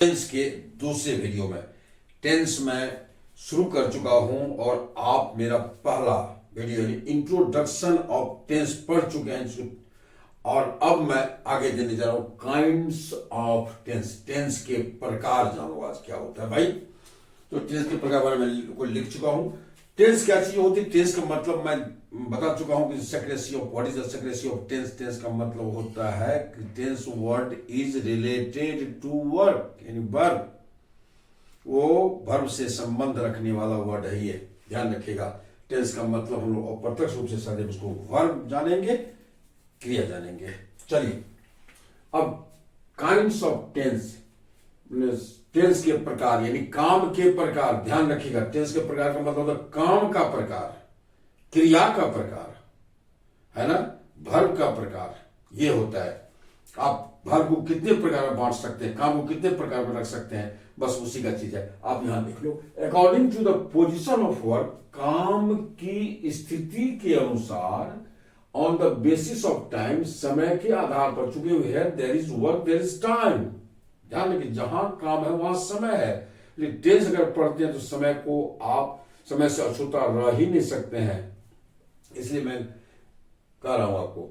Tense के दूसरे video में टेंस में शुरू कर चुका हूं और आप मेरा पहला वीडियो इंट्रोडक्शन ऑफ टेंस पढ़ चुके हैं और अब मैं आगे देने जा रहा हूं काइंड्स ऑफ टेंस। टेंस के प्रकार जानो आज क्या होता है भाई। तो टेंस के प्रकार बारे में को लिख चुका हूं। टेंस क्या चीज होती है, टेंस का मतलब मैं बता चुका हूं कि secrecy of what is the secrecy of tense. Tense का मतलब होता है कि tense word is related to verb, यानी वर्ब, वो वर्ब से संबंध रखने वाला वर्ड है। ये ध्यान रखिएगा। टेंस का मतलब हम लोग अप्रत्यक्ष रूप से सारे उसको वर्ब जानेंगे, क्रिया जानेंगे। चलिए अब काइंड्स ऑफ टेंस, टेंस के प्रकार यानी काम के प्रकार। ध्यान रखिएगा, टेंस के प्रकार का मतलब होता है काम का प्रकार, क्रिया का प्रकार, है ना, वर्ब का प्रकार। ये होता है। आप वर्ब को कितने प्रकार में बांट सकते हैं, काम को कितने प्रकार में रख सकते हैं, बस उसी का चीज है। आप यहां देख लो, according to the position of verb, काम की स्थिति के अनुसार, on the basis of time, समय के आधार पर, चूंकि here there is work there is time. ध्यान रखिए, जहां काम है वहां समय है। लेकिन टेंस अगर पढ़ते हैं तो समय को आप समय से अछूता रह ही नहीं सकते हैं। इसलिए मैं कह रहा हूं आपको,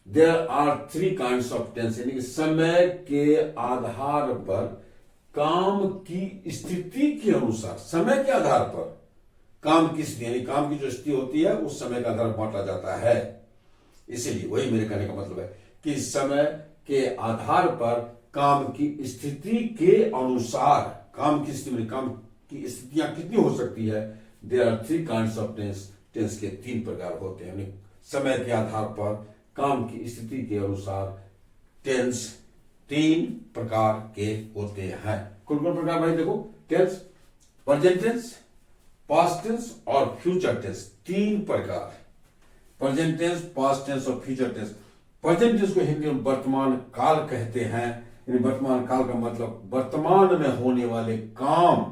there are three kinds of tense, यानी कि समय के आधार पर, काम की स्थिति के अनुसार, समय के आधार पर काम की स्थिति, यानी काम की जो स्थिति होती है उस समय का आधार बांटा जाता है। इसीलिए वही मेरे कहने का मतलब है कि समय के आधार पर काम की स्थिति के अनुसार, काम की स्थिति, काम की स्थितियां कितनी हो सकती है। There are three kinds of tense. Tense के तीन प्रकार होते हैं, यानी समय के आधार पर, काम की स्थिति के अनुसार टेंस तीन प्रकार के होते हैं। कौन कौन प्रकार भाई देखो, tense, present tense, past tense और फ्यूचर टेंस। तीन प्रकार, प्रेजेंट टेंस, पास्ट टेंस और फ्यूचर टेंस। प्रेजेंट टेंस को हिंदी में वर्तमान काल कहते हैं, यानी वर्तमान काल का मतलब वर्तमान में होने वाले काम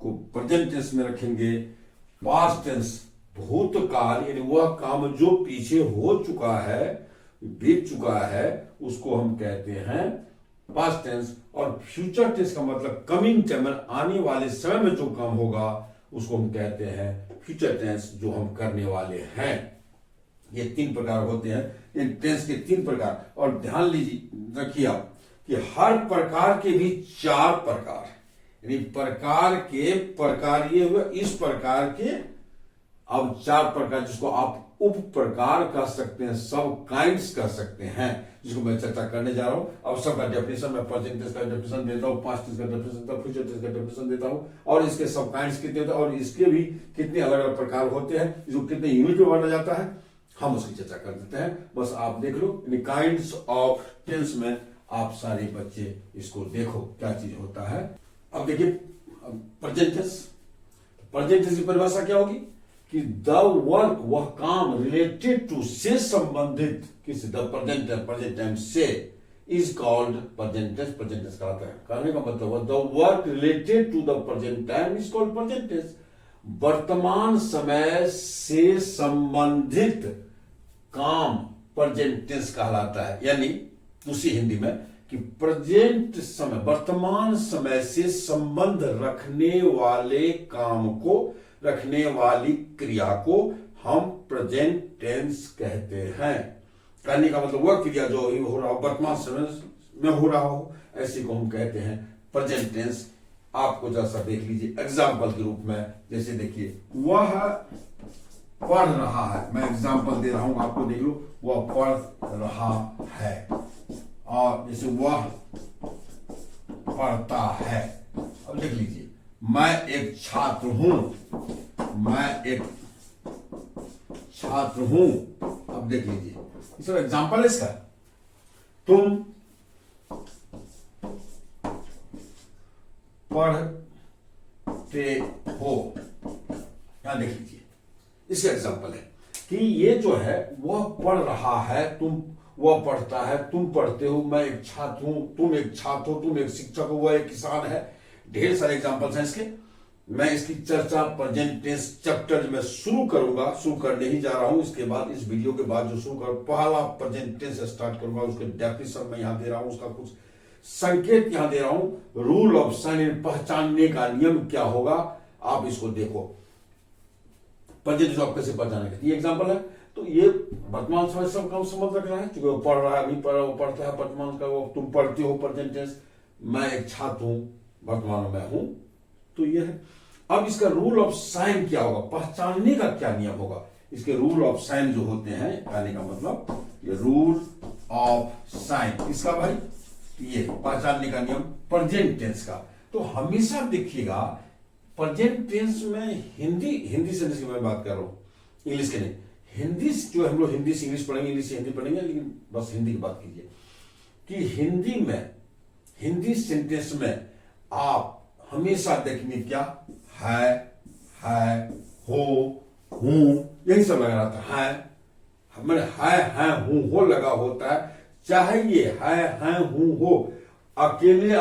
को प्रेजेंट टेंस में रखेंगे। पास्ट टेंस भूतकाल, यानी वह काम जो पीछे हो चुका है, बीत चुका है, उसको हम कहते हैं पास्ट टेंस। और फ्यूचर टेंस का मतलब कमिंग टाइम, आने वाले समय में जो काम होगा उसको हम कहते हैं फ्यूचर टेंस, जो हम करने वाले हैं। ये तीन प्रकार होते हैं इन टेंस के, तीन प्रकार। और ध्यान लीजिए, रखिए आप कि हर प्रकार के भी चार प्रकार, यानी प्रकार के प्रकार ये हुए, इस प्रकार के अब चार प्रकार, जिसको आप उप प्रकार कह सकते हैं, सब काइंड्स कह सकते हैं, जिसको मैं चर्चा करने जा रहा हूं। अब सबका डेफिनेशन मैं प्रेजेंट टेंस का डेफिनेशन देता हूं, पास्ट टेंस का डेफिनेशन देता हूं, फ्यूचर टेंस का डेफिनेशन देता हूं, और इसके सब काइंड्स कितने होते हैं और इसके भी कितने अलग अलग प्रकार होते हैं, इसको कितने यूनिट में बांटा जाता है, हम उसकी चर्चा कर देते हैं। बस आप देख लो, यानी काइंड्स ऑफ टेंस में आप सारे बच्चे इसको देखो क्या चीज होता है। अब देखिए प्रेजेंट टेंस। प्रेजेंट टेंस की परिभाषा क्या होगी कि द वर्क, वह काम, रिलेटेड टू, से संबंधित, किस, द प्रेजेंट टाइम से, is called present tense. Present tense कहता है, कहने का मतलब the work related to the present time is called present tense. वर्तमान समय से संबंधित काम प्रेजेंट टेंस कहलाता है। यानी दूसरी हिंदी में कि प्रेजेंट समय, वर्तमान समय से संबंध रखने वाले काम को, रखने वाली क्रिया को हम प्रेजेंट टेंस कहते हैं। कहने का मतलब वह क्रिया जो हो रहा हो, वर्तमान समय में हो रहा हो, ऐसे को हम कहते हैं प्रेजेंट टेंस। आपको जैसा देख लीजिए एग्जाम्पल के रूप में, जैसे देखिए, वह पढ़ रहा है, मैं एग्जाम्पल दे रहा हूं आपको, देख लो, वह पढ़ रहा है, और जैसे वह पढ़ता है। अब लिख लीजिए, मैं एक छात्र हूं, मैं एक छात्र हूं। अब देख लीजिए, इस एग्जाम्पल है इसका। तुम पढ़ते हो, यहां देख लीजिए, इसका एग्जाम्पल है कि ये जो है वह पढ़ रहा है, तुम, वह पढ़ता है, तुम पढ़ते हो, मैं एक छात्र हूं, तुम एक छात्र हो, तुम एक शिक्षक हो, वह एक किसान है। ढेर सारे एग्जाम्पल्स हैं इसके। मैं इसकी चर्चा प्रेजेंट टेंस चैप्टर में शुरू करूंगा, शुरू करने ही जा रहा हूं। इसके बाद इस वीडियो के बाद जो शुरू कर, पहला प्रेजेंट टेंस स्टार्ट करूंगा, उसके डेफिनेशन में यहां दे रहा हूं, उसका कुछ संकेत यहां दे रहा हूं, रूल ऑफ साइन, पहचानने का नियम क्या होगा, आप इसको देखो। प्रेजेंट आप कैसे पहचानेंगे, ये एग्जांपल है। तो ये वर्तमान समय सब काम समझ रख रहा है, क्योंकि वो पढ़ रहा है, अभी पढ़ वो पढ़ता है वर्तमान का, वो तुम पढ़ते हो प्रेजेंट टेंस, मैं एक छात्र हूं, वर्तमान में हूं, तो ये है। अब इसका रूल ऑफ साइन क्या होगा, पहचानने का क्या नियम होगा। इसके रूल ऑफ साइन जो होते हैं, कहने का मतलब ये रूल ऑफ साइन इसका भाई, ये पहचानने का नियम प्रेजेंट टेंस का। तो हमेशा देखिएगा प्रेजेंट टेंस में हिंदी सेंटेंस की मैं बात कर रहा हूं, इंग्लिश के नहीं। हिंदी जो हम लोग हिंदी से इंग्लिश पढ़ेंगे, इंग्लिश से हिंदी पढ़ेंगे, लेकिन बस हिंदी की बात कीजिए कि हिंदी में, हिंदी सेंटेंस में आप हमेशा देखेंगे क्या है, हो, हूं, यही सब लगा रहता है। मैंने है, हूं, हो लगा होता है। चाहे ये है, हूं, हो अकेले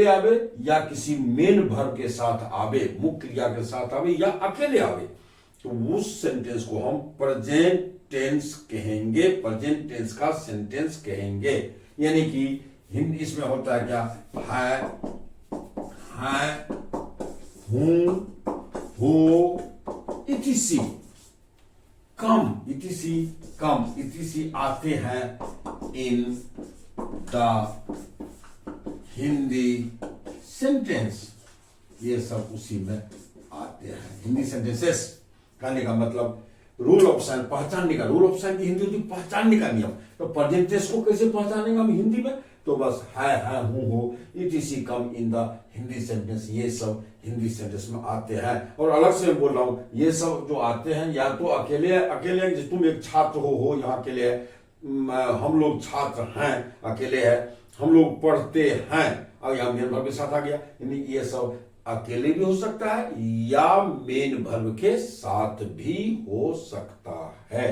आवे या किसी मेन वर्ब के साथ आवे, मुख्य क्रिया के साथ आवे या अकेले आवे, तो उस सेंटेंस को हम प्रेजेंट टेंस कहेंगे, प्रेजेंट टेंस का सेंटेंस कहेंगे। यानी कि हिंदी इसमें होता है क्या, है, हूं, हो, इटीसी, कम, इटीसी आते हैं इन द हिंदी सेंटेंस, ये सब उसी में आते हैं हिंदी सेंटेंसेस। कहने का मतलब रूल ऑफ साइन, पहचानने का, रूल ऑफ साइन की हिंदी होती पहचानने का नियम। तो प्रेजेंट टेंस को कैसे पहचानेंगे हम हिंदी में, तो बस है, हूं, हो, etc. come in the Hindi sentence, ये सब हिंदी सेंटेंस में आते हैं। और अलग से बोल रहा हूं, ये सब जो आते हैं या तो अकेले तुम एक छात्र हो यहाँ अकेले है, हम लोग छात्र हैं अकेले है, हम लोग पढ़ते हैं, और यहाँ मेन वर्ब के साथ आ गया, यानी ये सब अकेले भी हो सकता है या मेन वर्ब के साथ भी हो सकता है,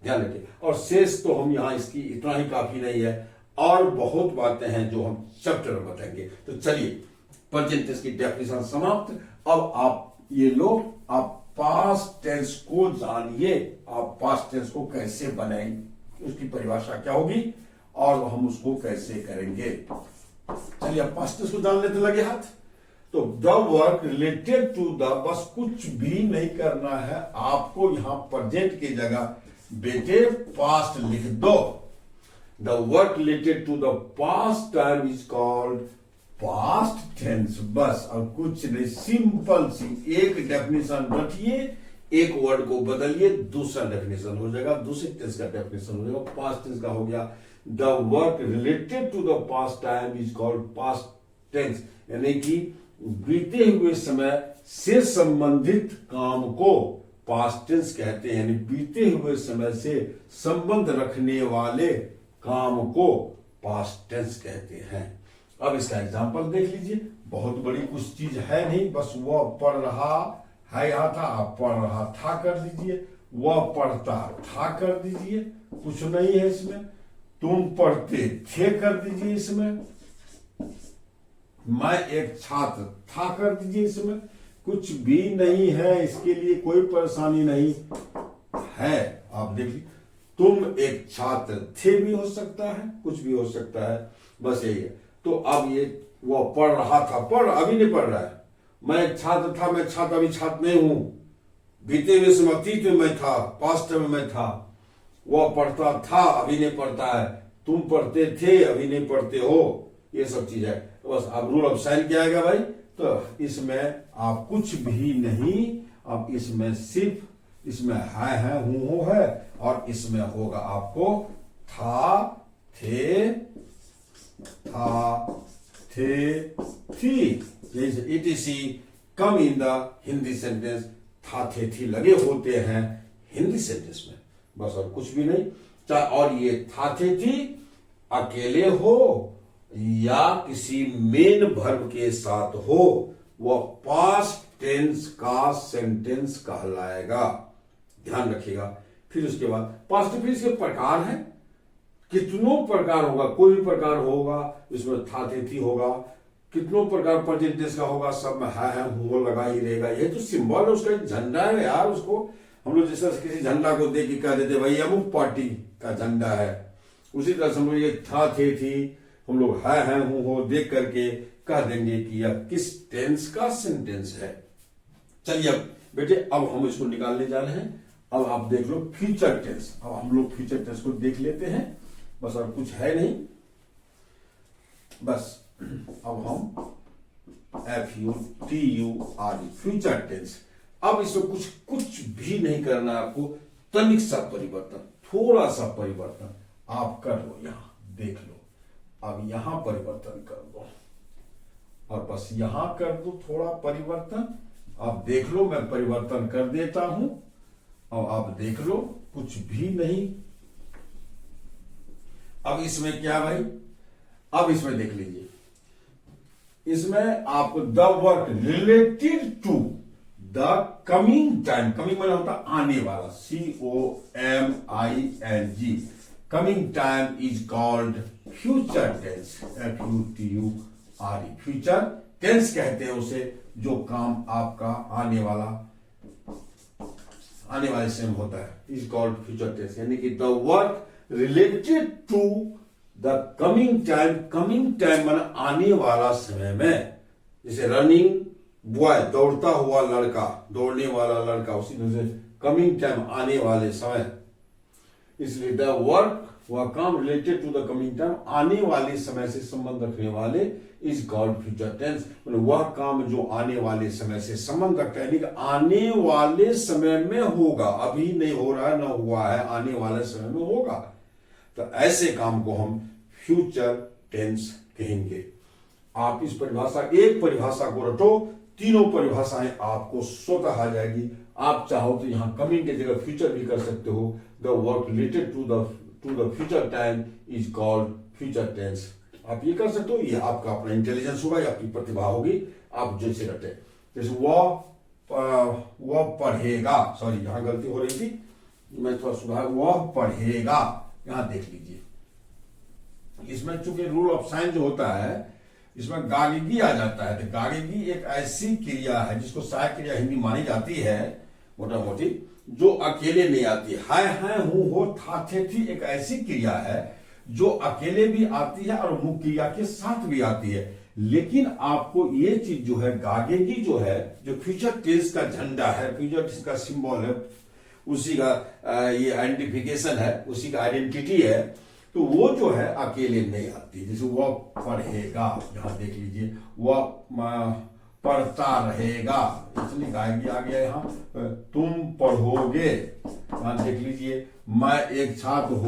ध्यान रखिए। और शेष तो हम यहाँ इसकी इतना ही काफी नहीं है, और बहुत बातें हैं जो हम चैप्टर में बताएंगे। तो चलिए प्रेजेंट टेंस की डेफिनेशन समाप्त। अब आप ये लोग आप पास्ट टेंस को जानिए, आप पास्ट टेंस को कैसे बनाएंगे, उसकी परिभाषा क्या होगी और हम उसको कैसे करेंगे। चलिए आप पास्ट टेंस को जान लेते लगे हाथ। तो the work related to the, बस कुछ भी नहीं करना है आपको, यहां प्रेजेंट की जगह बेटे पास्ट लिख दो। The work related to the past time is called past tense, बस और कुछ नहीं, सिंपल सी एक डेफिनेशन रखिए, एक वर्ड को बदलिए, दूसरा डेफिनेशन हो जाएगा, दूसरे टेंस का डेफिनेशन हो जाएगा। पास्ट टेंस का हो गया the work related to the past time is called past tense, यानी कि बीते हुए समय से संबंधित काम को पास्ट टेंस कहते हैं, यानी बीते हुए समय से संबंध रखने वाले काम को पास्ट टेंस कहते हैं। अब इसका एग्जांपल देख लीजिए, बहुत बड़ी कुछ चीज है नहीं, बस वह पढ़ रहा है यहाँ था, आप पढ़ रहा था कर दीजिए, वह पढ़ता था कर दीजिए, कुछ नहीं है इसमें। तुम पढ़ते थे कर दीजिए इसमें, मैं एक छात्र था कर दीजिए इसमें, कुछ भी नहीं है, इसके लिए कोई परेशानी नहीं है। आप देखिए तुम एक छात्र थे भी हो सकता है, कुछ भी हो सकता है, बस यही है। तो अब ये वो पढ़ रहा था, अभी नहीं पढ़ रहा है, मैं एक छात्र था, मैं छात्र अभी छात्र नहीं हूं, बीते हुए समय अतीत में मैं था, पास्ट में मैं था। वह पढ़ता था, अभी नहीं पढ़ता है, तुम पढ़ते थे, अभी नहीं पढ़ते हो, ये सब चीज है। तो बस अब रूल ऑफ साइन क्या आएगा भाई, तो इसमें आप कुछ भी नहीं, अब इसमें सिर्फ इसमें है, हूं, हो है, और इसमें होगा आपको था, थे, थी, जैसे etc. come in the Hindi sentence, था, थे, थी लगे होते हैं हिंदी सेंटेंस में, बस और कुछ भी नहीं। चाहे और ये था, थे, थी अकेले हो या किसी मेन वर्ब के साथ हो, वह पास्ट टेंस का सेंटेंस कहलाएगा, ध्यान रखिएगा। फिर उसके बाद पास्ट टेंस के प्रकार हैं, कितनों प्रकार होगा, कोई भी प्रकार होगा, इसमें था, थे, थी होगा, कितनों प्रकार प्रेजेंट टेंस का होगा, सब में है, हूं लगा ही रहेगा। ये तो सिंबल है, उसका झंडा है यार, उसको हम लोग जैसे किसी झंडा को देख के कह देते भाई अमुक पार्टी का झंडा है, उसी तरह से हम लोग ये था, थे, थी हम लोग है हूं हो देख करके कह देंगे कि यह किस टेंस का सेंटेंस है। चलिए अब बेटे, अब हम इसको निकालने जा रहे हैं। अब आप देख लो फ्यूचर टेंस। अब हम लोग फ्यूचर टेंस को देख लेते हैं, बस और कुछ है नहीं। बस अब हम FUTURE फ्यूचर टेंस। अब इसमें कुछ भी नहीं करना है आपको, तनिक सा परिवर्तन, थोड़ा सा परिवर्तन आप कर लो। यहां देख लो, अब यहां परिवर्तन कर दो और बस यहां कर दो थोड़ा परिवर्तन। आप देख लो, मैं परिवर्तन कर देता हूं और आप देख लो कुछ भी नहीं। अब इसमें क्या भाई, अब इसमें देख लीजिए, इसमें आपको the work related to the coming time, coming मतलब होता आने वाला, COMING, coming time is called future tense, FUTURE। Future tense कहते हैं उसे जो काम आपका आने वाले समय होता है, इज कॉल्ड फ्यूचर टेंस। यानी कि the work related to the coming time, coming time माना आने वाला समय में, जैसे रनिंग बॉय दौड़ता हुआ लड़का, दौड़ने वाला लड़का, उसी तरह से कमिंग टाइम आने वाले समय। इसलिए द वर्क, वह काम related to the coming time आने वाले समय से संबंध रखने वाले इज कॉल्ड फ्यूचर टेंस। वह काम जो आने वाले समय से संबंध रखता है, आने वाले समय में होगा, अभी नहीं हो रहा है, ना हुआ है, आने वाले समय में होगा, तो ऐसे काम को हम फ्यूचर टेंस कहेंगे। आप इस परिभाषा, एक परिभाषा को रटो, तीनों परिभाषाएं आपको स्वतः आ जाएगी। आप चाहो तो यहां कमिंग की जगह फ्यूचर भी कर सकते हो। The work related to the future time is called future tense. आप ये कर सकते हो, ये आपका अपना इंटेलिजेंस होगा या आपकी प्रतिभा होगी, आप जैसे रटे। जैसे वह पढ़ेगा, सॉरी यहां गलती हो रही थी, मैं थोड़ा सुधार, वह पढ़ेगा, यहां देख लीजिए। इसमें चूंकि रूल ऑफ साइन जो होता है, इसमें गागिगी आ जाता है। तो गागिगी एक ऐसी क्रिया है जिसको सहायक क्रिया हिंदी मानी जाती है मोटा मोटी, जो अकेले नहीं आती है हूं हो था थे थी, एक ऐसी क्रिया है जो अकेले भी आती है और मुख्य क्रिया के साथ भी आती है। लेकिन आपको ये चीज जो है, गागेगी जो है, जो फ्यूचर टेंस का झंडा है, फ्यूचर टेंस का सिंबल है, उसी का ये आइडेंटिफिकेशन है, उसी का आइडेंटिटी है, तो वो जो है अकेले नहीं आती। जैसे वह पढ़ेगा, यहां देख लीजिए, वह पढ़ता रहेगा, इसलिए गाएगी आ गया यहां। तुम पढ़ोगे, यहां देख लीजिए, मैं एक छात्र हूं,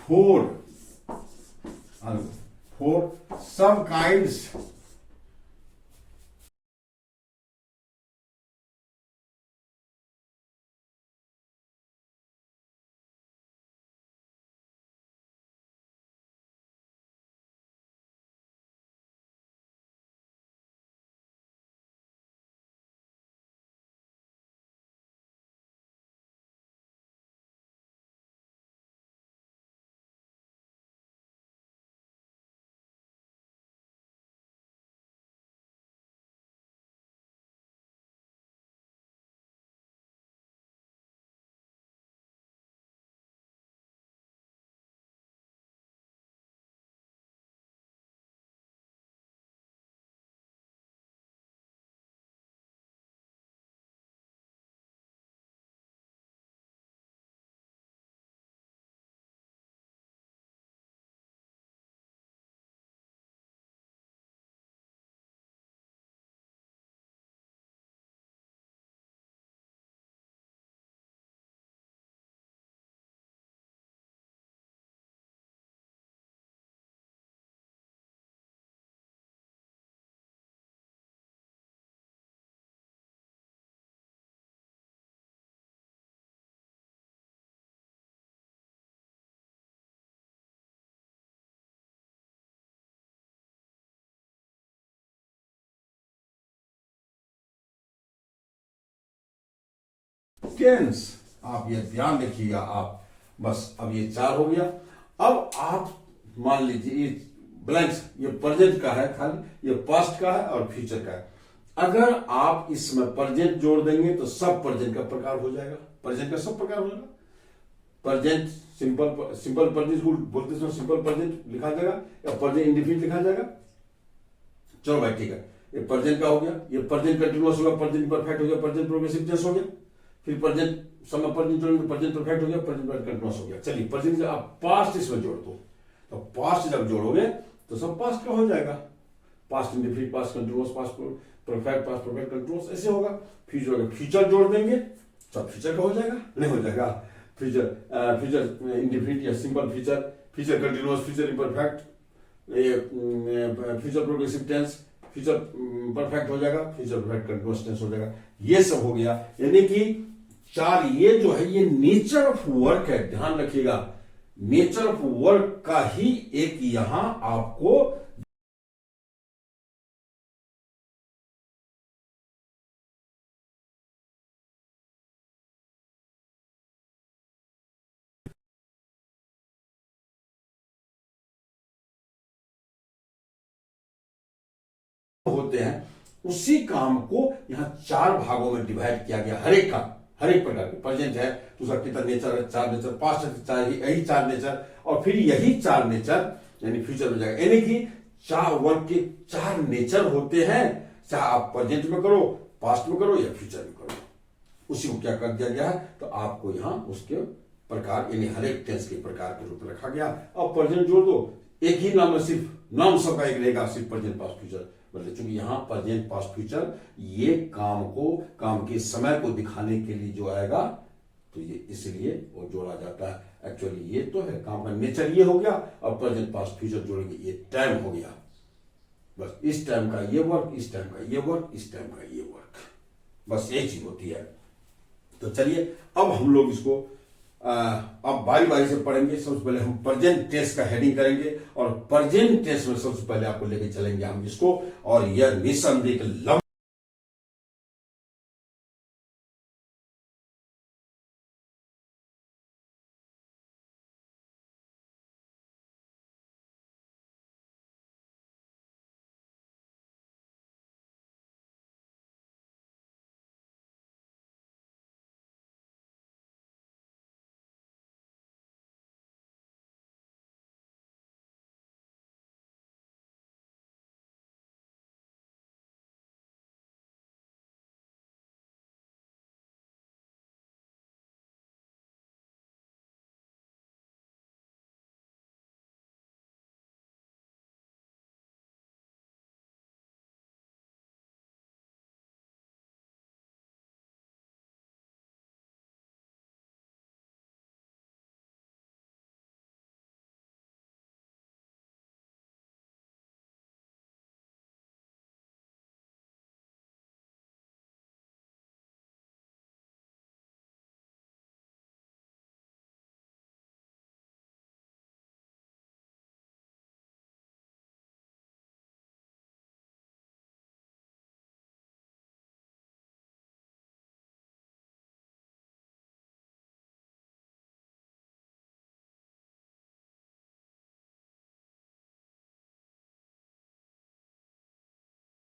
फोर सब काइंड्स टेंस। आप ये ध्यान रखिएगा। आप बस अब ये 4 हो गया। अब आप मान लीजिए ये ब्लैंक्स, ये प्रेजेंट का है खाली, ये पास्ट का है और फ्यूचर का है। अगर आप इसमें प्रेजेंट जोड़ देंगे तो सब प्रेजेंट का प्रकार हो जाएगा। प्रेजेंट का सब प्रकार हो जाएगा। प्रेजेंट सिंपल प्रेजेंट बोलते समय सिंपल प्रेजेंट लिखा जाएगा या प्रेजेंट इंडेफिनिट लिखा जाएगा। चलो भाई ठीक है, ये प्रेजेंट का हो गया। ये प्रेजेंट कंटिन्यूअस होगा, प्रेजेंट परफेक्ट हो गया, प्रेजेंट प्रोग्रेसिव टेंस हो गया। फिर प्रेजेंट समय प्रेजेंट जोड़ेंगे, प्रेजेंट परफेक्ट हो गया, प्रेजेंट कंटिन्यूअस हो गया। चलिए प्रेजेंट से आप पास्ट इसमें जोड़ दो, तो पास्ट जब जोड़ोगे तो सब पास्ट का हो जाएगा। Past indefinite, past continuous, past perfect, past perfect continuous ऐसे होगा। फ्यूचर फ्यूचर जोड़ देंगे सब फ्यूचर का हो जाएगा। नहीं हो जाएगा फ्यूचर इंडेफिनिट या simple future, future continuous, future imperfect, future progressive tense, future perfect हो जाएगा, फ्यूचर परफेक्ट कंटिन्यूअस टेंस हो जाएगा। ये सब हो गया। यानी कि 4 ये जो है ये नेचर ऑफ वर्क है। ध्यान रखिएगा, नेचर ऑफ वर्क का ही एक यहां आपको होते हैं, उसी काम को यहां 4 भागों में डिवाइड किया गया। हर एक काम, हर एक प्रकार के प्रेजेंट है तो उसका कितना नेचर है, 4 नेचर, पास्ट है 4, यही 4 नेचर, और फिर यही 4 नेचर यानी फ्यूचर हो जाएगा। यानी कि 4 वर्क के 4 नेचर होते हैं, चाहे आप प्रेजेंट में करो, पास्ट में करो या फ्यूचर में करो। उसी को क्या कर दिया गया है, तो आपको यहां उसके प्रकार यानी हर एक टेंस के प्रकार के रूप में रखा गया। अब प्रेजेंट जोड़ दो, एक ही नाम है, सिर्फ नाम सबका एक रहेगा, सिर्फ प्रेजेंट पास्ट फ्यूचर। मतलब चूंकि यहां प्रेजेंट पास्ट फ्यूचर ये काम के समय को दिखाने के लिए जो आएगा, तो ये इसलिए वो जोड़ा जाता है। एक्चुअली ये तो है काम का नेचर, ये हो गया। और प्रेजेंट पास्ट फ्यूचर जोड़ेंगे, ये टाइम हो गया। बस इस टाइम का ये वर्क, इस टाइम का ये वर्क, इस टाइम का ये वर्क, बस एक चीज होती है। तो चलिए अब हम लोग इसको अब बारी बारी से पढ़ेंगे। सबसे पहले हम प्रेजेंट टेंस का हेडिंग करेंगे और प्रेजेंट टेंस में सबसे पहले आपको लेके चलेंगे हम इसको, और यह निसंदेह